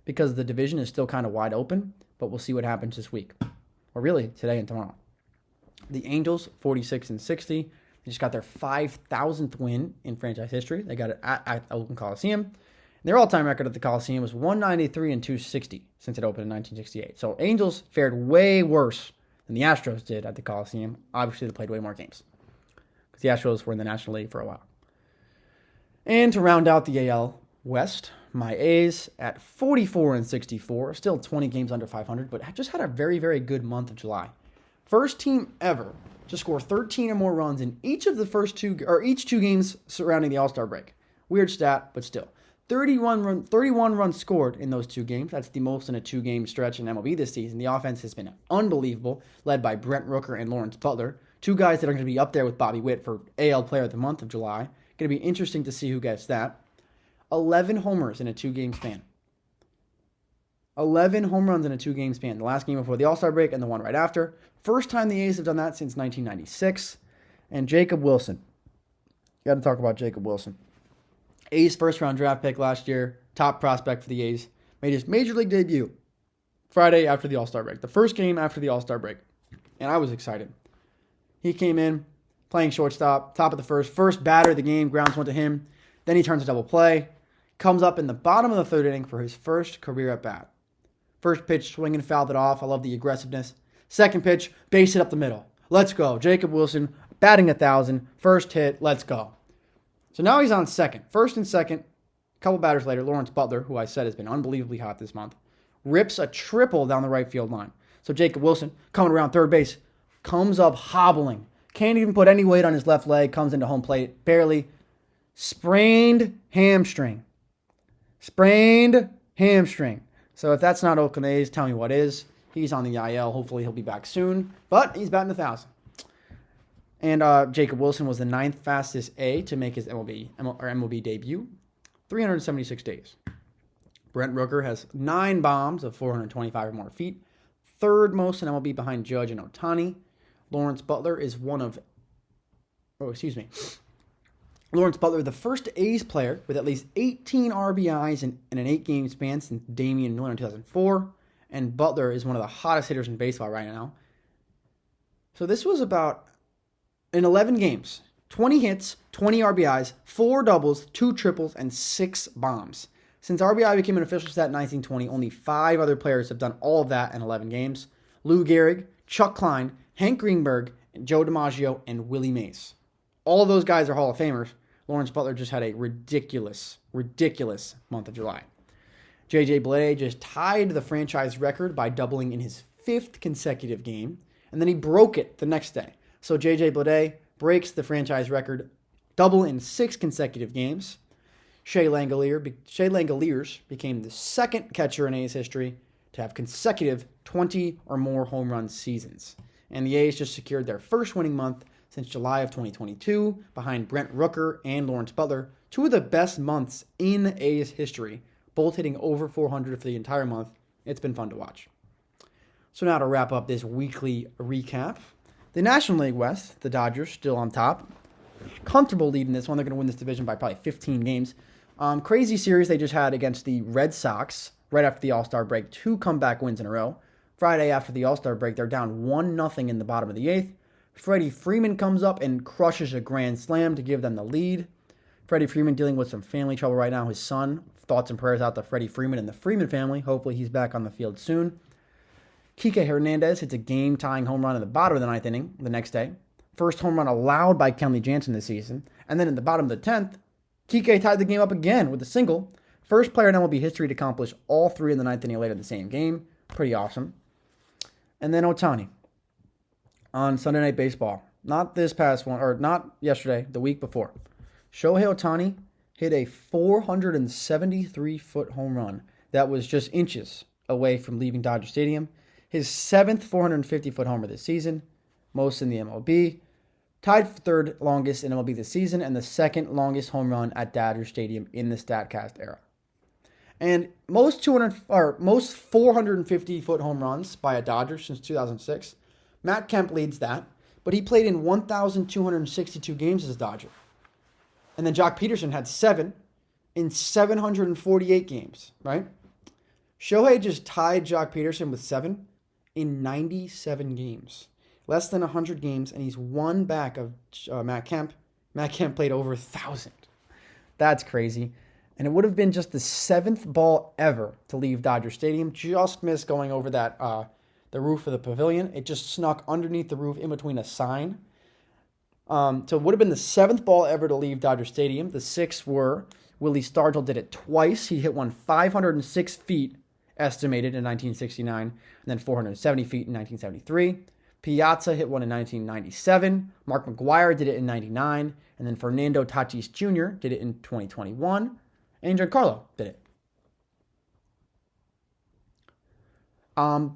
because the division is still kind of wide open, but we'll see what happens this week. Or really, today and tomorrow. The Angels, 46 and 60. They just got their 5,000th win in franchise history. They got it at Oakland Coliseum. Their all-time record at the Coliseum was 193 and 260 since it opened in 1968. So Angels fared way worse than the Astros did at the Coliseum. Obviously, they played way more games because the Astros were in the National League for a while. And to round out the AL West, my A's at 44 and 64, still 20 games under 500, but just had a very, very good month of July. First team ever to score 13 or more runs in each of the each 2 games surrounding the All-Star break. Weird stat, but still. 31 runs scored in those 2 games. That's the most in a 2-game stretch in MLB this season. The offense has been unbelievable, led by Brent Rooker and Lawrence Butler, 2 guys that are going to be up there with Bobby Witt for AL Player of the Month of July. Going to be interesting to see who gets that. 11 homers in a 2-game span. 11 home runs in a 2-game span. The last game before the All-Star break and the one right after. First time the A's have done that since 1996. And Jacob Wilson. Got to talk about Jacob Wilson. A's first-round draft pick last year. Top prospect for the A's. Made his Major League debut Friday after the All-Star break. The first game after the All-Star break. And I was excited. He came in playing shortstop. Top of the first batter of the game. Grounds went to him. Then he turns a double play. Comes up in the bottom of the 3rd inning for his first career at bat. First pitch, swinging, fouled it off. I love the aggressiveness. Second pitch, base it up the middle. Let's go. Jacob Wilson, batting 1,000. First hit, let's go. So now he's on second. First and second, a couple batters later, Lawrence Butler, who I said has been unbelievably hot this month, rips a triple down the right field line. So Jacob Wilson, coming around third base, comes up hobbling. Can't even put any weight on his left leg. Comes into home plate, barely. Sprained hamstring. Sprained hamstring. So if that's not Oakland A's, tell me what is. He's on the IL. Hopefully he'll be back soon. But he's batting 1,000. And Jacob Wilson was the 9th fastest A to make his MLB debut. 376 days. Brent Rooker has 9 bombs of 425 or more feet. 3rd most in MLB behind Judge and Ohtani. Lawrence Butler, the first A's player with at least 18 RBIs in an 8-game span since Damian Miller in 2004. And Butler is one of the hottest hitters in baseball right now. So this was about, in 11 games, 20 hits, 20 RBIs, 4 doubles, 2 triples, and 6 bombs. Since RBI became an official stat in 1920, only 5 other players have done all of that in 11 games. Lou Gehrig, Chuck Klein, Hank Greenberg, Joe DiMaggio, and Willie Mays. All of those guys are Hall of Famers. Lawrence Butler just had a ridiculous month of July. J.J. Bleday just tied the franchise record by doubling in his 5th consecutive game, and then he broke it the next day. So J.J. Bleday breaks the franchise record, double in 6 consecutive games. Shea Langoliers became the 2nd catcher in A's history to have consecutive 20 or more home run seasons. And the A's just secured their first winning month since July of 2022 behind Brent Rooker and Lawrence Butler, 2 of the best months in A's history, both hitting over 400 for the entire month. It's been fun to watch. So now to wrap up this weekly recap. The National League West, the Dodgers still on top. Comfortable lead in this one. They're going to win this division by probably 15 games. Crazy series they just had against the Red Sox right after the All-Star break. 2 comeback wins in a row. Friday after the All-Star break, they're down 1-0 in the bottom of the 8th. Freddie Freeman comes up and crushes a grand slam to give them the lead. Freddie Freeman dealing with some family trouble right now. His son, thoughts and prayers out to Freddie Freeman and the Freeman family. Hopefully he's back on the field soon. Kike Hernandez hits a game-tying home run in the bottom of the 9th inning the next day. First home run allowed by Kenley Jansen this season. And then in the bottom of the 10th, Kike tied the game up again with a single. First player in MLB history to accomplish all 3 in the 9th inning later in the same game. Pretty awesome. And then Ohtani on Sunday Night Baseball. Not this past one, or not yesterday, the week before. Shohei Ohtani hit a 473-foot home run that was just inches away from leaving Dodger Stadium. His 7th 450-foot homer this season, most in the MLB. Tied for 3rd longest in MLB this season and the 2nd longest home run at Dodger Stadium in the StatCast era. And most 450-foot home runs by a Dodger since 2006. Matt Kemp leads that, but he played in 1,262 games as a Dodger. And then Jock Peterson had 7 in 748 games, right? Shohei just tied Jock Peterson with 7 in 97 games. Less than 100 games, and he's 1 back of Matt Kemp. Matt Kemp played over 1,000. That's crazy. And it would have been just the 7th ball ever to leave Dodger Stadium. Just missed going over that the roof of the pavilion. It just snuck underneath the roof in between a sign. So it would have been the 7th ball ever to leave Dodger Stadium. The 6 were Willie Stargell did it twice. He hit one 506 feet estimated in 1969, and then 470 feet in 1973. Piazza hit one in 1997. Mark McGwire did it in 99. And then Fernando Tatis Jr. did it in 2021. And Giancarlo did it.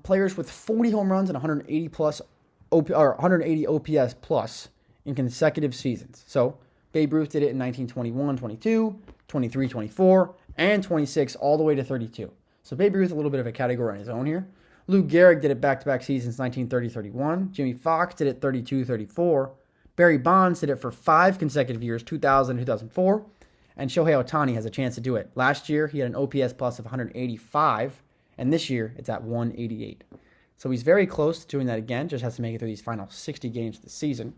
Players with 40 home runs and 180 OPS plus in consecutive seasons. So Babe Ruth did it in 1921, 22, 23, 24, and 26, all the way to 32. So Babe Ruth a little bit of a category on his own here. Lou Gehrig did it back-to-back seasons, 1930-31. Jimmy Fox did it 32-34. Barry Bonds did it for 5 consecutive years, 2000 2004. And Shohei Ohtani has a chance to do it. Last year, he had an OPS plus of 185, and this year, it's at 188. So he's very close to doing that again, just has to make it through these final 60 games of the season.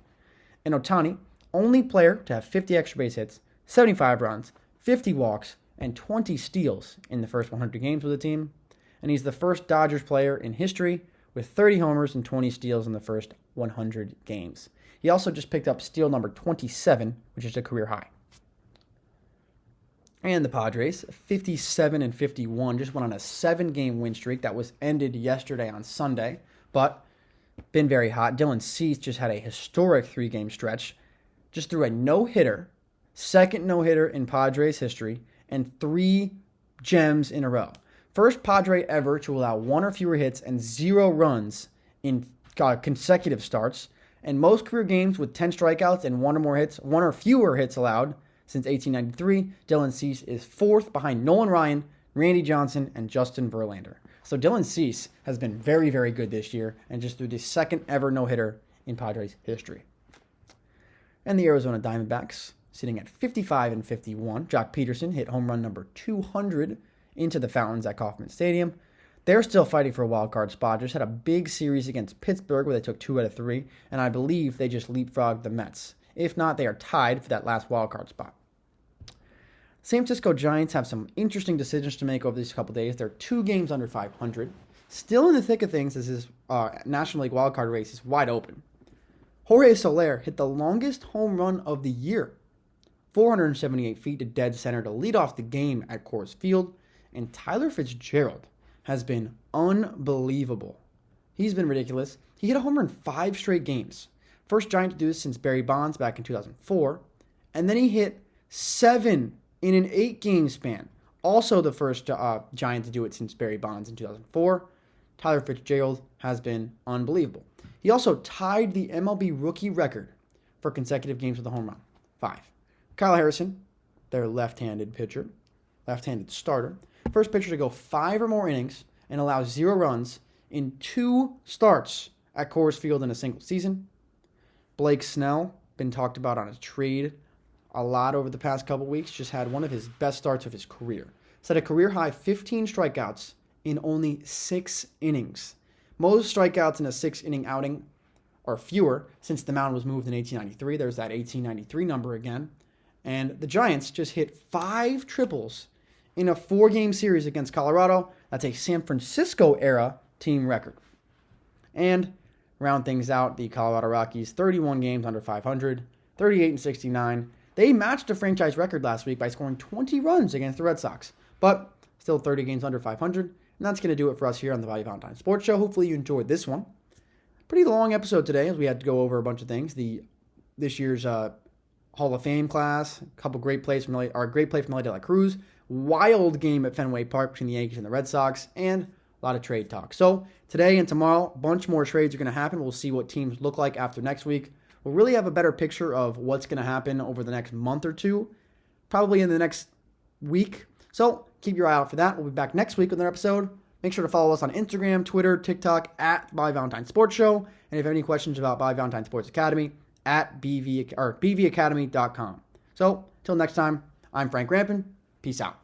And Ohtani, only player to have 50 extra base hits, 75 runs, 50 walks, and 20 steals in the first 100 games with the team. And he's the first Dodgers player in history with 30 homers and 20 steals in the first 100 games. He also just picked up steal number 27, which is a career high. And the Padres, 57-51, just went on a 7-game win streak that was ended yesterday on Sunday, but been very hot. Dylan Cease just had a historic 3-game stretch, just threw a no-hitter, second no-hitter in Padres history, and 3 gems in a row. First Padre ever to allow 1 or fewer hits and 0 runs in consecutive starts, and most career games with 10 strikeouts and 1 or fewer hits allowed since 1893. Dylan Cease is 4th behind Nolan Ryan, Randy Johnson, and Justin Verlander. So Dylan Cease has been very, very good this year and just threw the second ever no-hitter in Padres history. And the Arizona Diamondbacks sitting at 55-51. Jock Peterson hit home run number 200 into the fountains at Kauffman Stadium. They're still fighting for a wild card spot. Just had a big series against Pittsburgh where they took 2 out of 3, and I believe they just leapfrogged the Mets. If not, they are tied for that last wild card spot. San Francisco Giants have some interesting decisions to make over these couple days. They're 2 games under 500. Still in the thick of things as this National League wildcard race is wide open. Jorge Soler hit the longest home run of the year, 478 feet to dead center to lead off the game at Coors Field. And Tyler Fitzgerald has been unbelievable. He's been ridiculous. He hit a home run 5 straight games. First Giant to do this since Barry Bonds back in 2004. And then he hit 7 in an 8-game span. Also the first Giant to do it since Barry Bonds in 2004. Tyler Fitzgerald has been unbelievable. He also tied the MLB rookie record for consecutive games with a home run, 5. Kyle Harrison, their left-handed starter, first pitcher to go 5 or more innings and allow 0 runs in 2 starts at Coors Field in a single season. Blake Snell, been talked about on his trade a lot over the past couple weeks, just had one of his best starts of his career. Set a career-high 15 strikeouts in only 6 innings. Most strikeouts in a 6-inning outing are fewer since the mound was moved in 1893. There's that 1893 number again. And the Giants just hit 5 triples in a 4-game series against Colorado. That's a San Francisco-era team record. And round things out, the Colorado Rockies, 31 games under 500, 38-69. They matched a franchise record last week by scoring 20 runs against the Red Sox, but still 30 games under 500. And that's going to do it for us here on the Valentine Sports Show. Hopefully you enjoyed this one. Pretty long episode today as we had to go over a bunch of things. This year's Hall of Fame class, a couple great plays from great play from Ellie De La Cruz, wild game at Fenway Park between the Yankees and the Red Sox, and a lot of trade talk. So today and tomorrow, a bunch more trades are going to happen. We'll see what teams look like after next week. We'll really have a better picture of what's going to happen over the next month or two, probably in the next week. So keep your eye out for that. We'll be back next week with another episode. Make sure to follow us on Instagram, Twitter, TikTok at By Valentine Sports Show. And if you have any questions about By Valentine Sports Academy, at bvacademy.com. So, till next time, I'm Frank Rampin. Peace out.